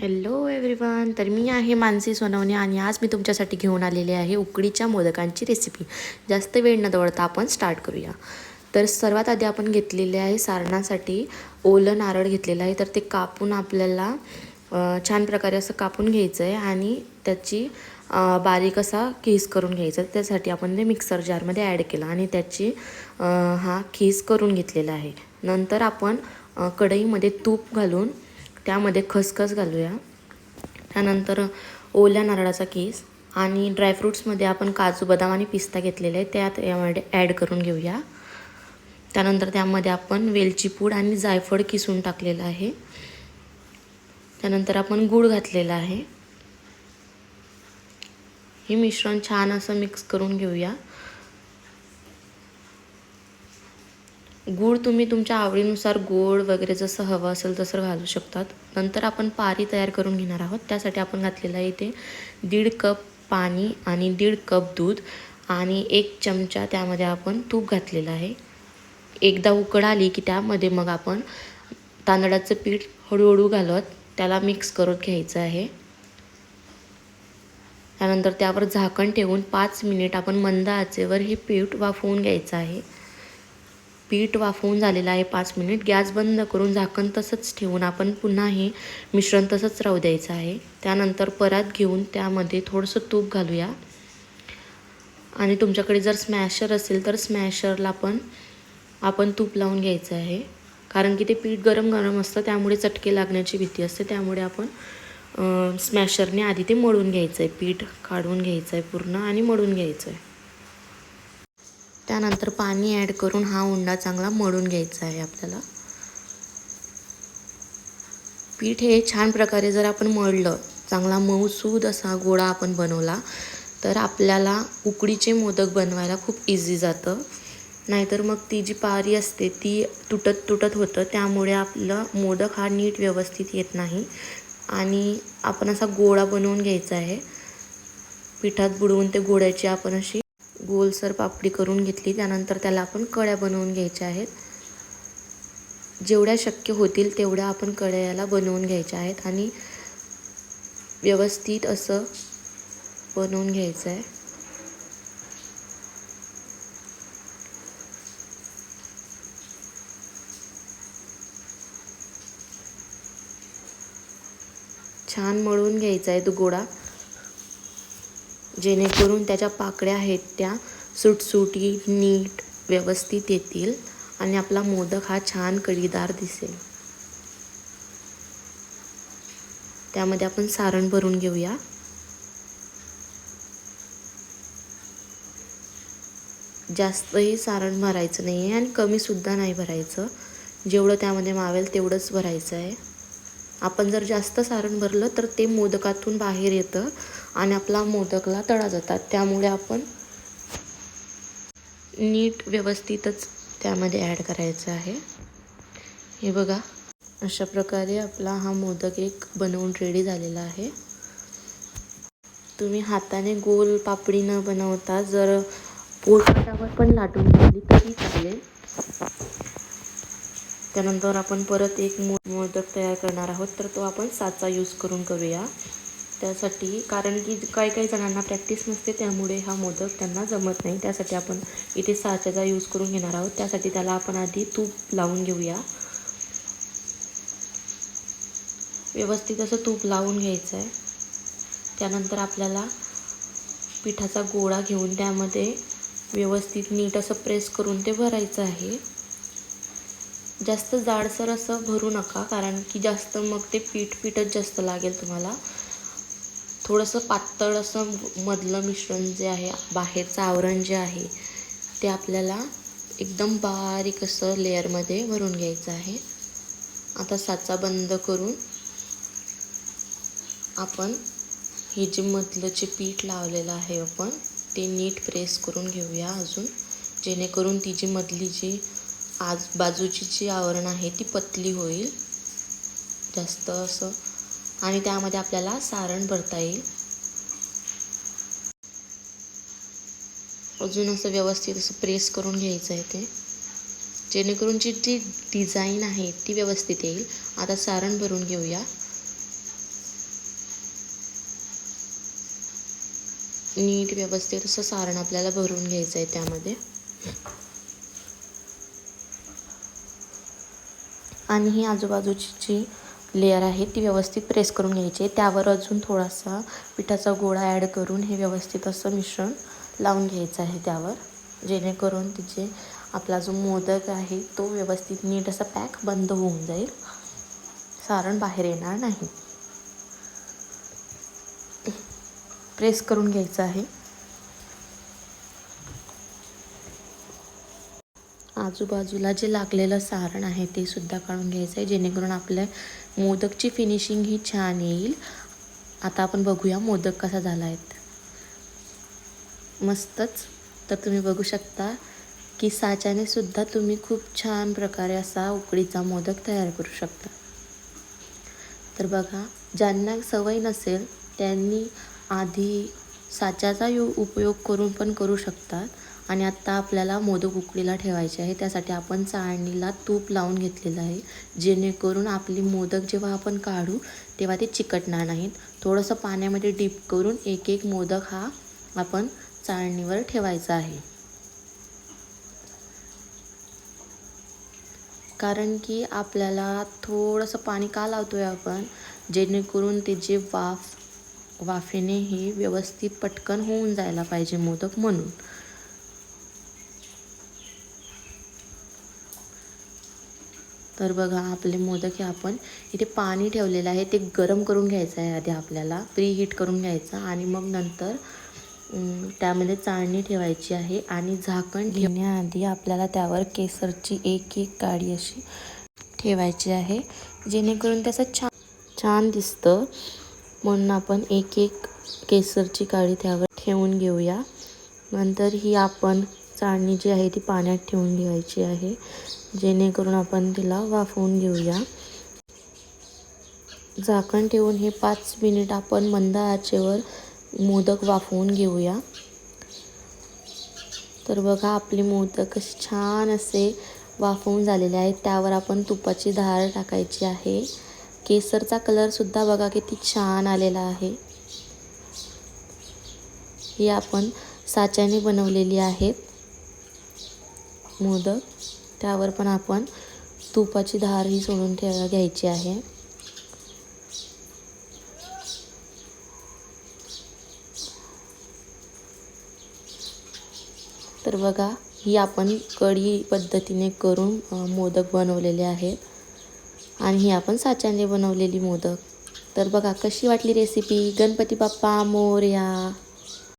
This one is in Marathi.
Hello everyone. तर मी आहे मानसी सोनवणे आणि आज मी तुमच्यासाठी घेऊन आलेले आहे उकडीच्या मोदकांची रेसिपी. जास्त वेळ न दवडता आपण स्टार्ट करूया. तर सर्वात आधी आपण घेतलेले आहे सारणासाठी ओलं नारळ घेतलेलं आहे. तर ते कापून आपल्याला छान प्रकारे असं कापून घ्यायचं आहे आणि त्याची बारीक असा खीस करून घ्यायचा. त्यासाठी आपण ते मिक्सर जारमध्ये ॲड केला आणि त्याची हा खीस करून घेतलेला आहे. नंतर आपण कढईमध्ये तूप घालून त्यामध्ये खसखस घालूया. त्यानंतर ओल्या नारळाचा खीस आणि ड्रायफ्रूट्समध्ये आपण काजू बदाम आणि पिस्ता घेतलेले आहे त्यात यामध्ये ॲड करून घेऊया. त्यानंतर त्यामध्ये आपण वेलची पूड आणि जायफळ किसून टाकलेलं आहे. त्यानंतर आपण गूळ घातलेला आहे. हे मिश्रण छान असं मिक्स करून घेऊया. गूळ तुम्ही तुमच्या आवडीनुसार गोड वगैरे जसं हवं असेल तसं घालू शकतात. नंतर आपण पारी तयार करून घेणार आहोत. त्यासाठी आपण घातलेलं आहे इथे 1.5 कप पाणी आणि 1.5 कप दूध आणि 1 चमचा त्यामध्ये आपण तूप घातलेलं आहे. एकदा उकळ आली की त्यामध्ये मग आपण तांदळाचं पीठ हळूहळू घालत त्याला मिक्स करून घ्यायचं आहे. त्यानंतर त्यावर झाकण ठेवून 5 मिनिट आपण मंद आचेवर हे पीठ वाफवून घ्यायचं आहे. पीठ वाफवून झालेलं आहे 5 मिनिट. गॅस बंद करून झाकण तसंच ठेवून आपण पुन्हा हे मिश्रण तसंच राहू द्यायचं आहे. त्यानंतर परात घेऊन त्यामध्ये थोडंसं तूप घालूया आणि तुमच्याकडे जर स्मॅशर असेल तर स्मॅशरला पण आपण तूप लावून घ्यायचं आहे. कारण की ते पीठ गरम गरम असतं त्यामुळे चटके लागण्याची भीती असते. त्यामुळे आपण स्मॅशरने आधी ते मळून घ्यायचं आहे. पीठ काढून घ्यायचं आहे पूर्ण आणि मळून घ्यायचं आहे. त्यानंतर पाणी ॲड करून हा उंडा चांगला मळून घ्यायचा आहे आपल्याला. पीठ हे छान प्रकारे जर आपण मळलं, चांगला मऊसूद असा गोळा आपण बनवला तर आपल्याला उकडीचे मोदक बनवायला खूप इझी जातं. नाहीतर मग ती जी पारी असते ती तुटत होतं. त्यामुळे आपलं मोदक हा नीट व्यवस्थित येत नाही. आणि आपण असा गोळा बनवून घ्यायचा आहे. पिठात बुडवून ते गोळ्याची आपण अशी गोलसर पापडी करून घेतली. त्यानंतर त्याला आपण कळ्या बनवून घ्यायच्या आहेत. जेवढ्या शक्य होतील तेवढ्या आपण कळ्या याला बनवून घ्यायच्या आहेत आणि व्यवस्थित असं बनवून घ्यायचं आहे. छान मळून घ्यायचा आहे तो गोळा, जेणेकरून त्याच्या पाकळ्या आहेत त्या सुटसुटीत नीट व्यवस्थित येतील आणि आपला मोदक हा छान कळीदार दिसेल. त्यामध्ये आपण सारण भरून घेऊया. जास्तही सारण भरायचं नाही आहे आणि कमीसुद्धा नाही भरायचं. जेवढं त्यामध्ये मावेल तेवढंच भरायचं आहे. आपण जर जास्त सारण भरलं तर ते मोदकातून बाहेर येतं आणि आपला मोदकला तडा जातात. त्यामुळे आपण नीट व्यवस्थितच त्यामध्ये ॲड करायचं आहे. हे बघा, अशा प्रकारे आपला हा मोदक एक बनवून रेडी झालेला आहे. तुम्ही हाताने गोल पापडी न बनवता जर पोळपाटावर पण लाटून घेतली तरी चालेल. त्यानंतर आपण परत एक मोदक तयार करणार आहोत. तर तो आपण साचा यूज करून करूया. त्यासाठी कारण की काही जणांना प्रॅक्टिस नसते त्यामुळे हा मोदक त्यांना जमत नाही. त्यासाठी आपण इथे साच्याचा यूज करून घेणार आहोत. त्यासाठी त्याला आपण आधी तूप लावून घेऊया. व्यवस्थित असं तूप लावून घ्यायचं आहे. त्यानंतर आपल्याला पिठाचा गोळा घेऊन त्यामध्ये व्यवस्थित नीट असं प्रेस करून ते भरायचं आहे. जास्त जाडसर असं भरू नका कारण की जास्त मग ते पीठच जास्त लागेल तुम्हाला. थोडंसं पातळ असं मधलं मिश्रण जे आहे, बाहेरचं आवरण जे आहे ते आपल्याला एकदम बारीक असं लेअरमध्ये भरून घ्यायचं आहे. आता साचा बंद करून आपण हे जे मधलं जे पीठ लावलेलं आहे आपण ते नीट प्रेस करून घेऊया अजून, जेणेकरून ती जी मधली जी बाजूची जी आवरण आहे ती पतली होईल जास्त असं आणि त्यामध्ये आपल्याला सारण भरता येईल. अजून असं व्यवस्थित असं प्रेस करून घ्यायचं आहे ते, जेणेकरून जी ती डिझाईन आहे ती व्यवस्थित येईल. आता सारण भरून घेऊया. नीट व्यवस्थित असं सारण आपल्याला भरून घ्यायचं आहे त्यामध्ये. आणि ही आजूबाजूची जी लेयर आहे ती व्यवस्थित प्रेस करून घ्यायची आहे. त्यावर अजून थोडासा पिठाचा गोळा ॲड करून हे व्यवस्थित असं मिश्रण लावून घ्यायचं आहे त्यावर, जेणेकरून तिचे आपला जो मोदक आहे तो व्यवस्थित नीट असा पॅक बंद होऊन जाईल, सारण बाहेर येणार नाही. प्रेस करून घ्यायचं आहे. आजूबाजूला जे लागलेलं सारण आहे ते सुद्धा काढून घ्यायचं आहे, जेणेकरून आपल्या मोदकची फिनिशिंग ही छान येईल. आता आपण बघूया मोदक कसा झाला आहे. मस्तच. तर तुम्ही बघू शकता की साच्याने सुद्धा तुम्ही खूप छान प्रकारे असा उकडीचा मोदक तयार करू शकता. तर बघा, ज्यांना सवय नसेल त्यांनी आधी साच्याचा उपयोग करून पण करू शकतात. आणि आत्ता आपल्याला मोदक उकडीला ठेवायचे आहे, त्यासाठी आपण चाळणीला तूप लावून घेतलेलं आहे, जेणेकरून आपली मोदक जेव्हा आपण काढू तेव्हा ते चिकटणार नाहीत. थोडंसं पाण्यामध्ये डीप करून एक एक मोदक हा आपण चाळणीवर ठेवायचा आहे. कारण की आपल्याला थोडंसं पाणी का लावतो आहे आपण, जेणेकरून ते जे वाफेने हे व्यवस्थित पटकन होऊन जायला पाहिजे मोदक म्हणून. तर बघा, आपले मोदक हे आपण इथे पाणी ठेवलेलं आहे ते गरम करून घ्यायचं आहे आधी आपल्याला, प्रीहीट करून घ्यायचं. आणि मग नंतर त्यामध्ये चाळणी ठेवायची आहे आणि झाकण ठेवण्याआधी आपल्याला त्यावर केसरची एक एक काडी अशी ठेवायची आहे, जेणेकरून त्याचं छान दिसतं. म्हणून आपण एक एक केसरची काडी त्यावर ठेवून घेऊया. नंतर ही आपण चाळणी जी आहे ती पाण्यात ठेवून ठेवायची आहे, जेणेकरून आपण तिला वाफवून घेऊया. झाकण ठेवून हे 5 मिनिट आपण मंद आचेवर मोदक वाफवून घेऊया. तर बघा, आपले मोदक असे छान असे वाफवून झालेले आहेत. त्यावर आपण तुपाची धार टाकायची आहे. केसरचा कलरसुद्धा बघा किती छान आलेला आहे. ही आपण साच्याने बनवलेली आहेत मोदक. त्यावर पण आपण तुपाची धार ही सोडून घ्यायची आहे. तर बघा, ही आपण कढी पद्धतीने करून मोदक बनवलेले आहेत आणि ही आपण साच्याने बनवलेली मोदक. तर बघा, कशी वाटली रेसिपी. गणपती बाप्पा मोरया.